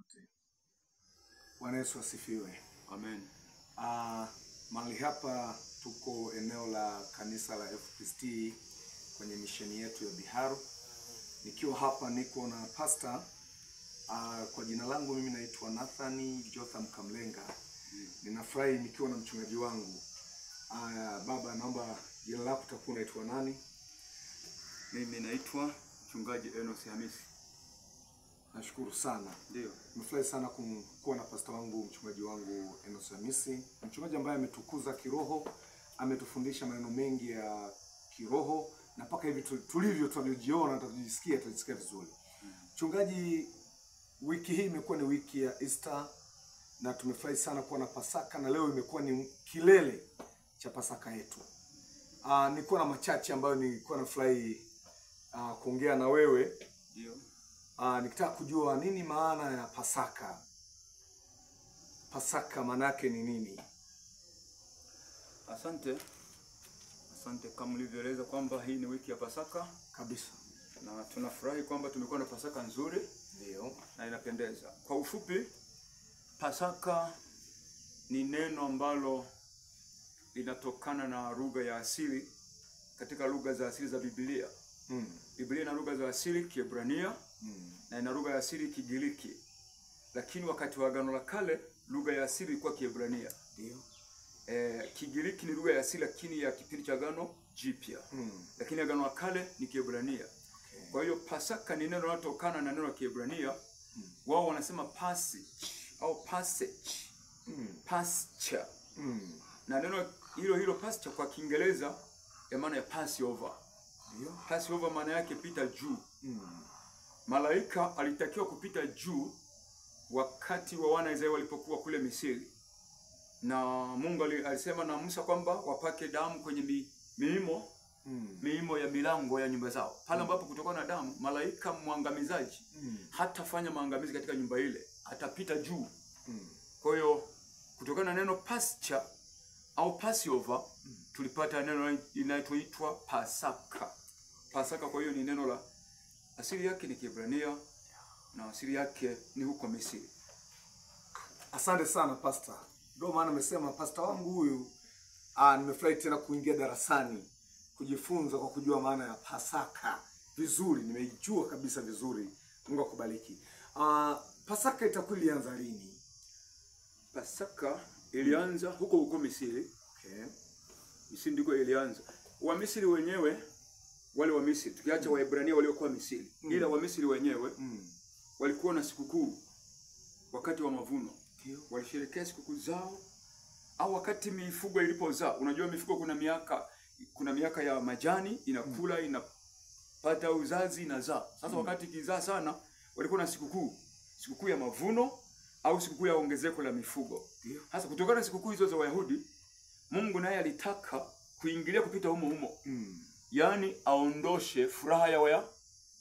wote. Bwana Yesu asifiwe. Amen. Mahali hapa tuko eneo la kanisa la FPCT kwenye misheni yetu ya Biharu. Nikiwa hapa niko na pastor. Kwa jina langu mimi naitwa Nathani Jotham Kamlenga. Ninafurahi nikiwa na mchungaji wangu. Baba, naomba jina lako utakuwa unaitwa nani? Mimi naitwa Mchungaji Enos Hamisi. Nashukuru sana. Ndio. Nimefurahi sana kuwa na pastor wangu, mchungaji wangu Enos Hamisi. Mchungaji ambaye ametukuza kiroho, ametufundisha maneno mengi ya kiroho na mpaka hivi tulivyojiona na tujisikia vizuri. Mchungaji, wiki hii imekuwa ni wiki ya Easter na tumefurahi sana kuwa na Pasaka, na leo imekuwa ni kilele cha Pasaka yetu. Nilikuwa na machache ambayo nilikuwa nafurahi kuongea na wewe. Ndio. Nikitaka kujua nini maana ya Pasaka. Pasaka maana yake ni nini? Asante kama ulivyoeleza kwamba hii ni wiki ya Pasaka Kabisa. na tunafurahi kwamba tumekuwa na Pasaka nzuri. Ndio. Na inapendeza. Kwa ufupi, Pasaka ni neno ambalo linatokana na lugha ya asili katika lugha za asili za Biblia. Biblia ina lugha za asili Kiebrania na ina lugha ya asili Kigiriki. Lakini wakati wa Agano la Kale lugha ya asili ilikuwa Kiebrania. Ndio. Kigiriki ni lugha ya asili lakini ya kipindi cha Agano Jipya. Lakini Agano la Kale ni Kiebrania. Okay. Kwa hiyo Pasaka ni neno linalotokana na neno la Kiebrania. Wao wanasema passage au passage. Pasture. Na neno hilo pasture kwa Kiingereza ya maana ya Passover. Ndio. Passover maana yake pita juu. Malaika alitakiwa kupita juu wakati wa wana Israeli walipokuwa kule Misri. Na Mungu alisema na Musa kwamba wapake damu kwenye miimo ya milango ya nyumba zao. Pale ambapo kutokana na damu, malaika mwangamizaji hatafanya maangamizi katika nyumba ile, atapita juu. Kwa hiyo kutokana na neno pasture au Passover tulipata neno linaloitwa Pasaka. Pasaka kwa hiyo ni neno la asili yake ni Kiebrania na asili yake ni huko Misri. Asante sana pastor. Ndio maana nimesema pastor wangu huyu nimefurahi tena kuingia darasani kujifunza kwa kujua maana ya Pasaka. Vizuri, nimeijua kabisa vizuri. Mungu akubariki. Pasaka itakuwa ilianza lini? Pasaka ilianza huko Misri. Okay. Misri ndiko ilianza. Wamisri wenyewe, wale wa Misri, tukiacha Waebrania waliokuwa Misri, ila wa Misri wenyewe walikuwa na sikukuu wakati wa mavuno. Walisherehekea sikukuu zao au wakati mifugo ilipozaa. Unajua mifugo kuna miaka ya majani inakula, inapata uzazi na zaa. Sasa wakati kizaa sana walikuwa na sikukuu ya mavuno au sikukuu ya ongezeko la mifugo. Sasa kutokana na sikukuu hizo za Wayahudi, Mungu naye alitaka kuingilia kupita humo. Yaani aondoshe furaha ya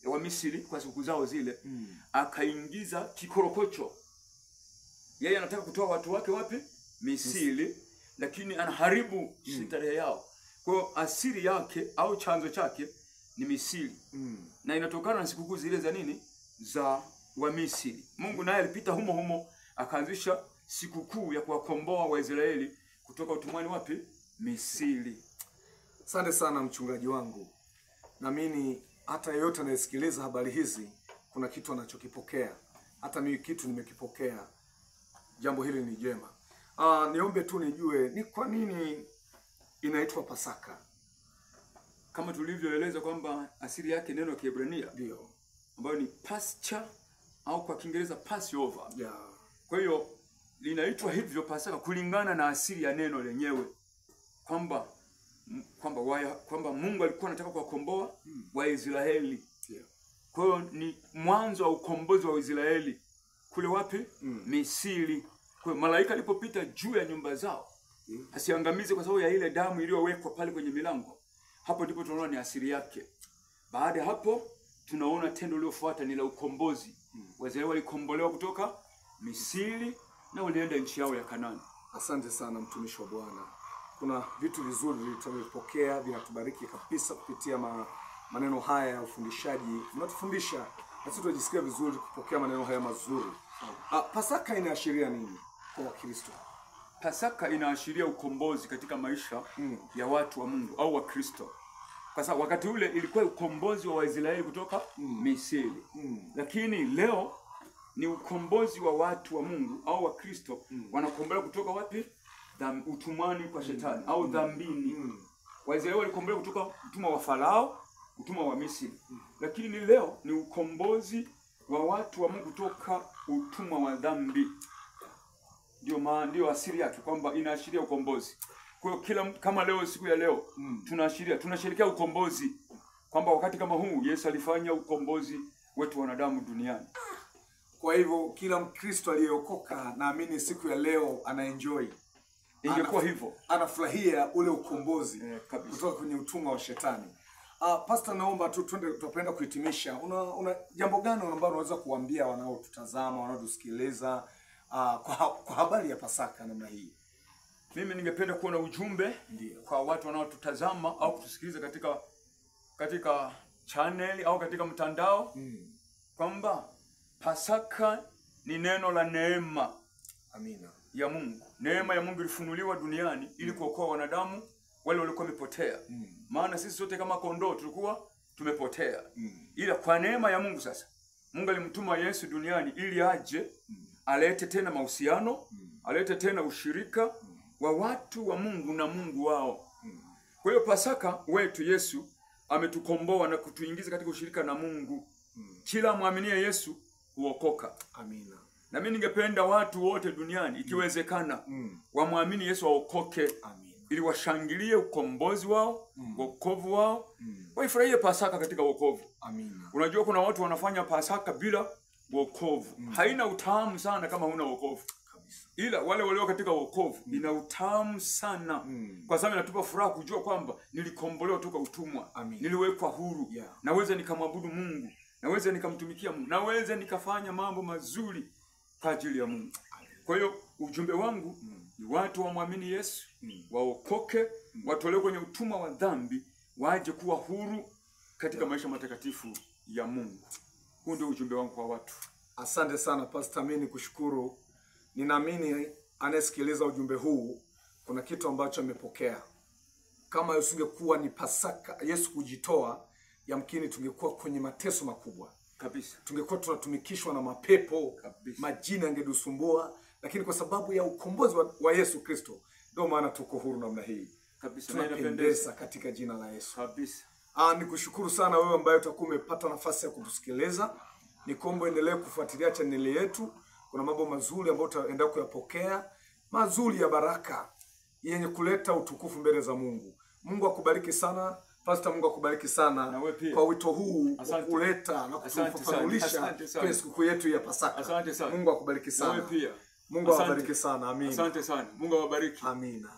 Wamisri kwa sikukuu zao zile. Akaingiza kikorokocho. Yeye anataka kutoa watu wake wapi? Misri, lakini anaharibu starehe yao. Kwa hiyo asili yake au chanzo chake ni Misri. Na inatokana na sikukuu zile za nini? Za Wamisri. Mungu naye alipita humo akaanzisha sikukuu ya kuwakomboa Waisraeli kutoka utumwani wapi? Misri. Asante sana mchungaji wangu. Naamini hata yeyote anayesikiliza habari hizi kuna kitu anachokipokea. Hata mimi kitu nimekipokea. Jambo hili ni jema. Niombe tu nijue ni kwa nini inaitwa Pasaka. Kama tulivyoeleza kwamba asili yake neno la Kiebrania Ndio, ambayo ni pasture au kwa Kiingereza Passover. Yeah. Kwa hiyo linaitwa hivyo Pasaka kulingana na asili ya neno lenyewe kwamba Mungu alikuwa anataka kuwakomboa Waisraeli. Yeah. Kwa hiyo ni mwanzo wa ukombozi wa Israeli kule wapi? Misri. Kwa hiyo malaika alipopita juu ya nyumba zao asiangamize kwa sababu ya ile damu iliyowekwa pale kwenye milango. Hapo ndipo tunaona ni asili yake. Baada hapo tunaona tendo lilofuata ni la ukombozi. Waisraeli walikombolewa kutoka Misri na walienda nchi yao ya Kanaani. Asante sana mtumishi wa Bwana. Kuna vitu vizuri tulivyopokea vinatubariki kabisa kupitia maneno haya ya ufundishaji. Unatufundisha na sisi tunajisikia vizuri kupokea maneno haya mazuri. Pasaka inaashiria nini kwa Wakristo? Pasaka inaashiria ukombozi katika maisha ya watu wa Mungu au wa Kristo. Kwa sababu wakati ule ilikuwa ukombozi wa Waisraeli kutoka Misri. Lakini leo ni ukombozi wa watu wa Mungu au wa Kristo wanakombolewa kutoka wapi? Utumwani kwa shetani au dhambini. Waisraeli walikombolewa kutoka utumwa wa Farao, utumwa wa Misri. Lakini leo ni ukombozi wa watu wa Mungu kutoka utumwa wa dhambi. Ndio asili yake, kwamba inaashiria ukombozi. Kwa hiyo kama leo, siku ya leo tunasherehekea ukombozi, kwamba wakati kama huu Yesu alifanya ukombozi wetu wanadamu duniani. Kwa hivyo kila Mkristo aliyeokoka, naamini siku ya leo anaenjoy. Ingekuwa hivyo, anafurahia ule ukombozi kutoka kwenye utumwa wa shetani. Pastor, naomba tupenda kuhitimisha. Una jambo gani ambalo unaweza kuambia wanaotutazama, wanaotusikiliza kwa habari ya Pasaka namna hii? Mimi ningependa kuona ujumbe kwa watu wanaotutazama au kutusikiliza katika channel au katika mtandao, kwamba Pasaka ni neno la neema. Amina. Ya Mungu. Neema ya Mungu ilifunuliwa duniani ili kuokoa wanadamu wale walikuwa wamepotea. Maana sisi sote kama kondoo tulikuwa tumepotea. Ila kwa neema ya Mungu sasa, Mungu alimtuma Yesu duniani ili aje alete tena mahusiano, alete tena ushirika wa watu wa Mungu na Mungu wao. Kwa hiyo Pasaka wetu Yesu ametukomboa na kutuingiza katika ushirika na Mungu. Kila muaminie Yesu huokoka. Amina. Na mimi ningependa watu wote duniani ikiwezekana wamwamini Yesu waokoke. Amina. Ili washangilie ukombozi wao, wokovu wao. Waifurahie Pasaka katika wokovu. Amina. Unajua kuna watu wanafanya Pasaka bila wokovu. Haina utamu sana kama huna wokovu. Kabisa. Ila wale walio katika wokovu ina utamu sana. Kwa sababu inatupa furaha kujua kwamba nilikombolewa kutoka utumwa. Niliwekwa huru. Naweza nikamwabudu Mungu. Naweza nikamtumikia Mungu. Naweza nikafanya mambo mazuri kwa ajili ya Mungu. Kwa hiyo ujumbe wangu ni watu wamwamini Yesu, waokoke, watolewe kwenye utumwa wa dhambi, waje kuwa huru katika maisha matakatifu ya Mungu. Huu ndio ujumbe wangu kwa watu. Asante sana Pastor, mimi nikushukuru. Ninaamini anayesikiliza ujumbe huu kuna kitu ambacho amepokea. Kama usingekuwa ni Pasaka, Yesu kujitoa, yamkini tungekuwa kwenye mateso makubwa. Kabisa. Tungekuwa tunatumikishwa na mapepo. Kabisa. Majini yangetusumbua, lakini kwa sababu ya ukombozi wa Yesu Kristo, ndio maana tuko huru namna hii. Kabisa. Tunapendeza katika jina la Yesu. Kabisa. Nikushukuru sana wewe ambaye utakuwa umepata nafasi ya kutusikiliza. Nikombe endelee kufuatilia channel yetu. Kuna mambo mazuri ambayo utaenda kuyapokea, mazuri ya baraka yenye kuleta utukufu mbele za Mungu. Mungu akubariki sana. Pastor, Mungu akubariki sana kwa wito huu wa kuleta na kutufafanulisha kwa siku yetu ya Pasaka. Asante sana. Mungu akubariki sana. Nawe pia. Mungu awabariki sana. Amina. Asante sana. Mungu awabariki. Amina.